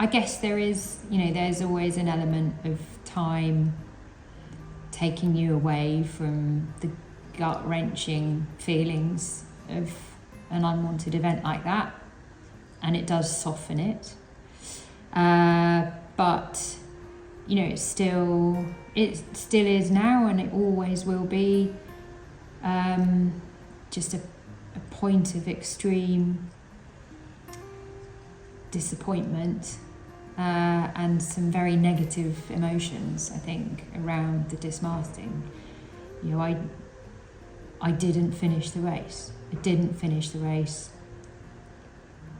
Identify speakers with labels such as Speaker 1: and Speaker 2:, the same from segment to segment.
Speaker 1: guess there is, there's always an element of time taking you away from the gut-wrenching feelings of an unwanted event like that, and it does soften it. But it still is now, and it always will be just a point of extreme disappointment and some very negative emotions, I think, around the dismasting. I didn't finish the race.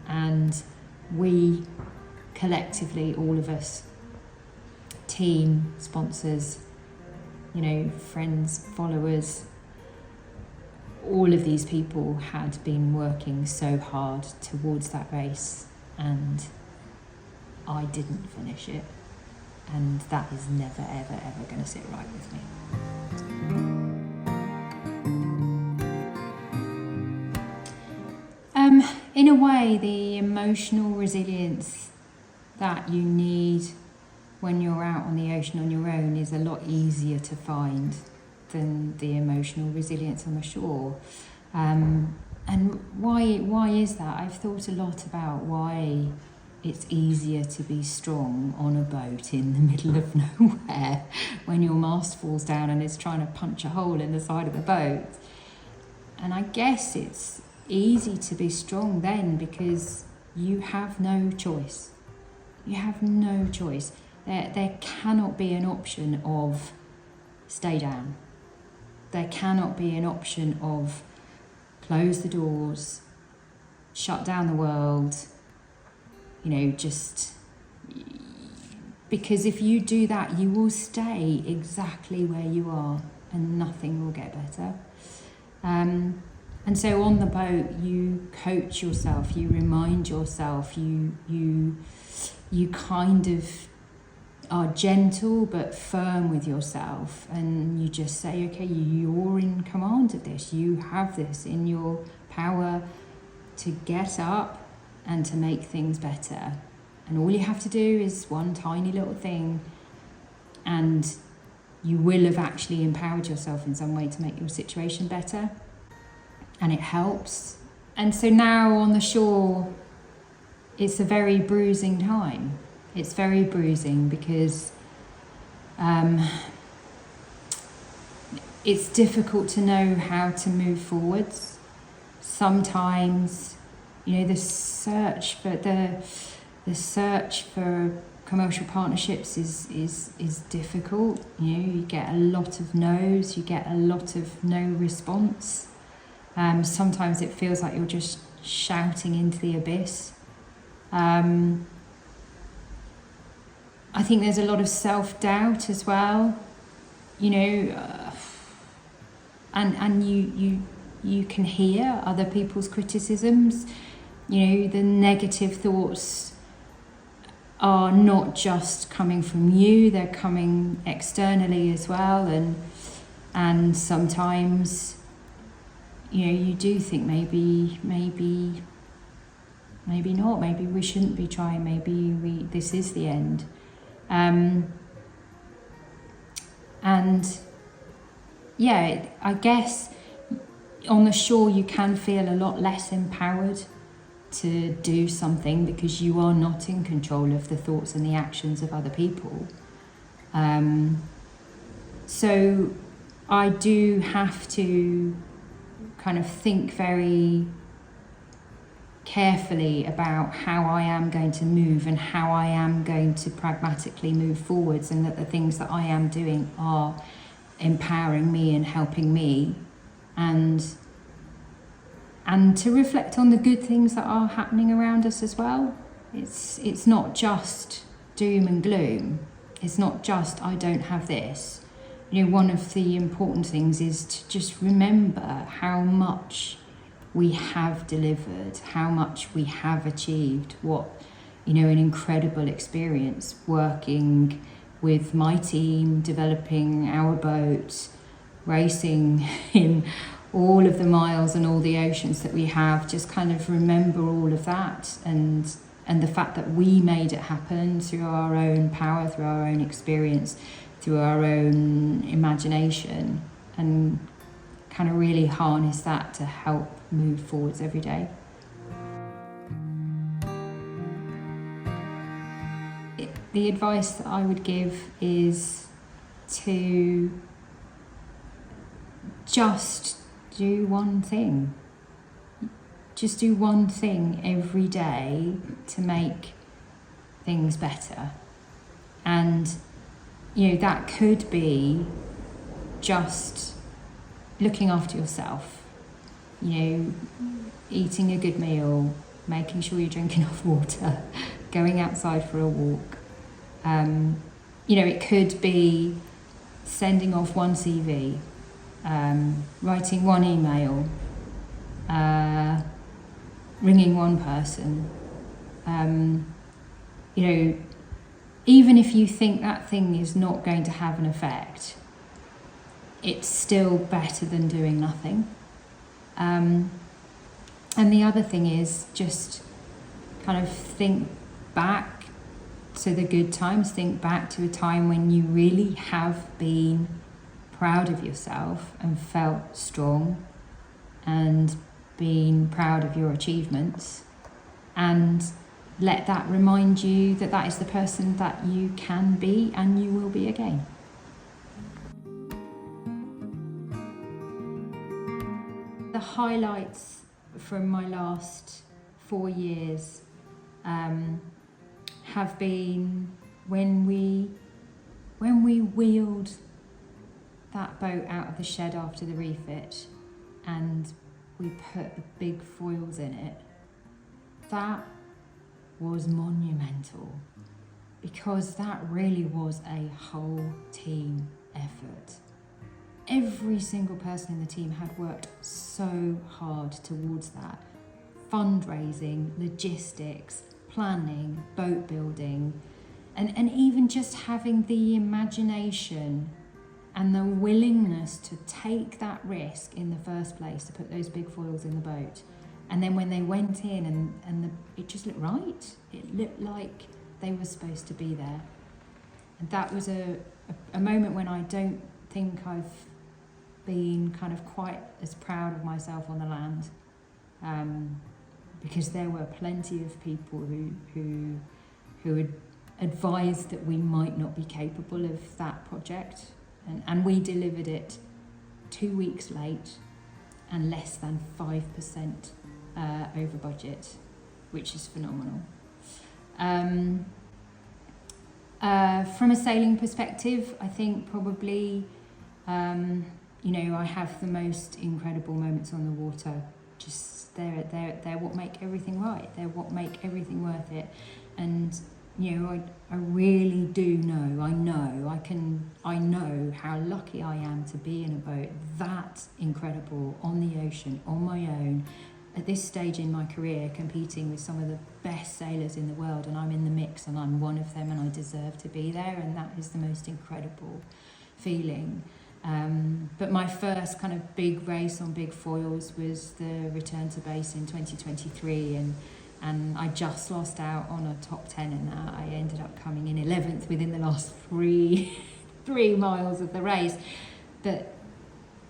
Speaker 1: And we collectively, all of us, team, sponsors, friends, followers, all of these people had been working so hard towards that race, and I didn't finish it, and that is never, ever, ever going to sit right with me. In a way, the emotional resilience that you need when you're out on the ocean on your own is a lot easier to find than the emotional resilience on the shore. And why is that? I've thought a lot about why it's easier to be strong on a boat in the middle of nowhere when your mast falls down and it's trying to punch a hole in the side of the boat. And I guess it's easy to be strong then because you have no choice. There cannot be an option of stay down. There cannot be an option of close the doors, shut down the world, just because if you do that, you will stay exactly where you are and nothing will get better. And so on the boat, you coach yourself, you remind yourself, you kind of are gentle but firm with yourself, and you just say, okay, you're in command of this. You have this in your power to get up and to make things better. And all you have to do is one tiny little thing, and you will have actually empowered yourself in some way to make your situation better. And it helps. And so now on the shore, it's a very bruising time. It's very bruising because it's difficult to know how to move forwards. Sometimes, the search for commercial partnerships is difficult. You get a lot of no's, you get a lot of no response. Sometimes it feels like you're just shouting into the abyss. I think there's a lot of self-doubt as well, and you can hear other people's criticisms. The negative thoughts are not just coming from you, they're coming externally as well, and sometimes you do think maybe not, maybe we shouldn't be trying, this is the end. I guess on the shore you can feel a lot less empowered to do something because you are not in control of the thoughts and the actions of other people. So I do have to kind of think very carefully about how I am going to move and how I am going to pragmatically move forwards, and that the things that I am doing are empowering me and helping me, and to reflect on the good things that are happening around us as well. It's not just doom and gloom. It's not just I don't have this. One of the important things is to just remember how much we have delivered, how much we have achieved, what, an incredible experience working with my team, developing our boat, racing in all of the miles and all the oceans that we have. Just kind of remember all of that and And the fact that we made it happen through our own power, through our own experience, through our own imagination, and kind of really harness that to help move forwards every day. The advice that I would give is to just do one thing. Just do one thing every day to make things better. And, that could be just looking after yourself, eating a good meal, making sure you drink enough water, going outside for a walk. It could be sending off one CV, writing one email, ringing one person. Even if you think that thing is not going to have an effect, it's still better than doing nothing. And the other thing is just kind of think back to the good times, think back to a time when you really have been proud of yourself and felt strong and been proud of your achievements, and let that remind you that that is the person that you can be and you will be again. The highlights from my last 4 years have been when we wheeled that boat out of the shed after the refit and we put the big foils in it. That was monumental, because that really was a whole team effort. Every single person in the team had worked so hard towards that. Fundraising, logistics, planning, boat building, and even just having the imagination and the willingness to take that risk in the first place, to put those big foils in the boat. And then when they went in it just looked right. It looked like they were supposed to be there. And that was a moment when I don't think I've been kind of quite as proud of myself on the land, because there were plenty of people who had advised that we might not be capable of that project, and we delivered it 2 weeks late and less than 5% over budget, which is phenomenal. From a sailing perspective, I think probably I have the most incredible moments on the water. Just they're what make everything right. They're what make everything worth it. And I really do know. I know how lucky I am to be in a boat that incredible on the ocean on my own at this stage in my career, competing with some of the best sailors in the world, and I'm in the mix and I'm one of them and I deserve to be there, and that is the most incredible feeling. But my first kind of big race on big foils was the return to base in 2023, and I just lost out on a top 10 in that. I ended up coming in 11th within the last three miles of the race. But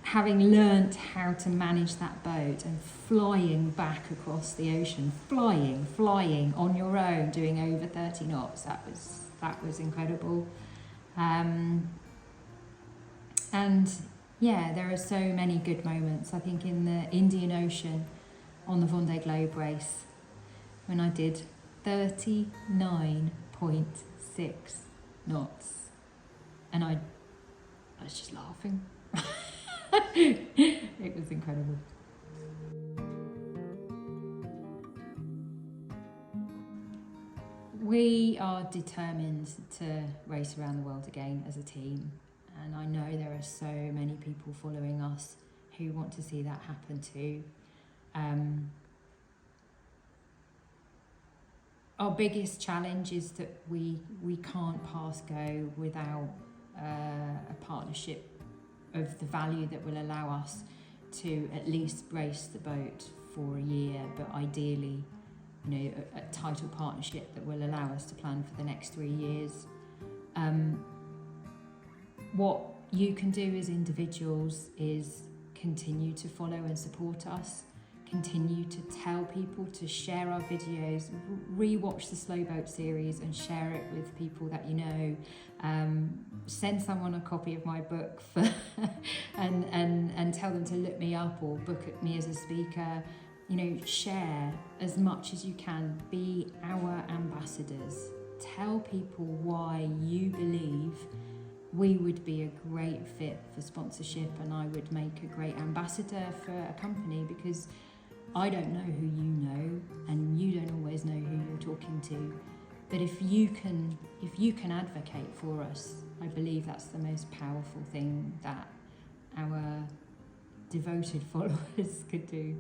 Speaker 1: having learnt how to manage that boat and flying back across the ocean, flying on your own, doing over 30 knots, that was incredible. And yeah, there are so many good moments. I think in the Indian Ocean on the Vendee Globe race, when I did 39.6 knots, and I was just laughing. It was incredible. We are determined to race around the world again as a team, and I know there are so many people following us who want to see that happen too. Our biggest challenge is that we can't pass go without a partnership of the value that will allow us to at least race the boat for a year, but ideally a title partnership that will allow us to plan for the next 3 years. What you can do as individuals is continue to follow and support us, continue to tell people to share our videos, re-watch the Slow Boat series and share it with people that you know. Send someone a copy of my book and tell them to look me up or book me as a speaker. Share as much as you can. Be our ambassadors. Tell people why you believe we would be a great fit for sponsorship, and I would make a great ambassador for a company, because I don't know who you know, and you don't always know who you're talking to. But if you can advocate for us, I believe that's the most powerful thing that our devoted followers could do.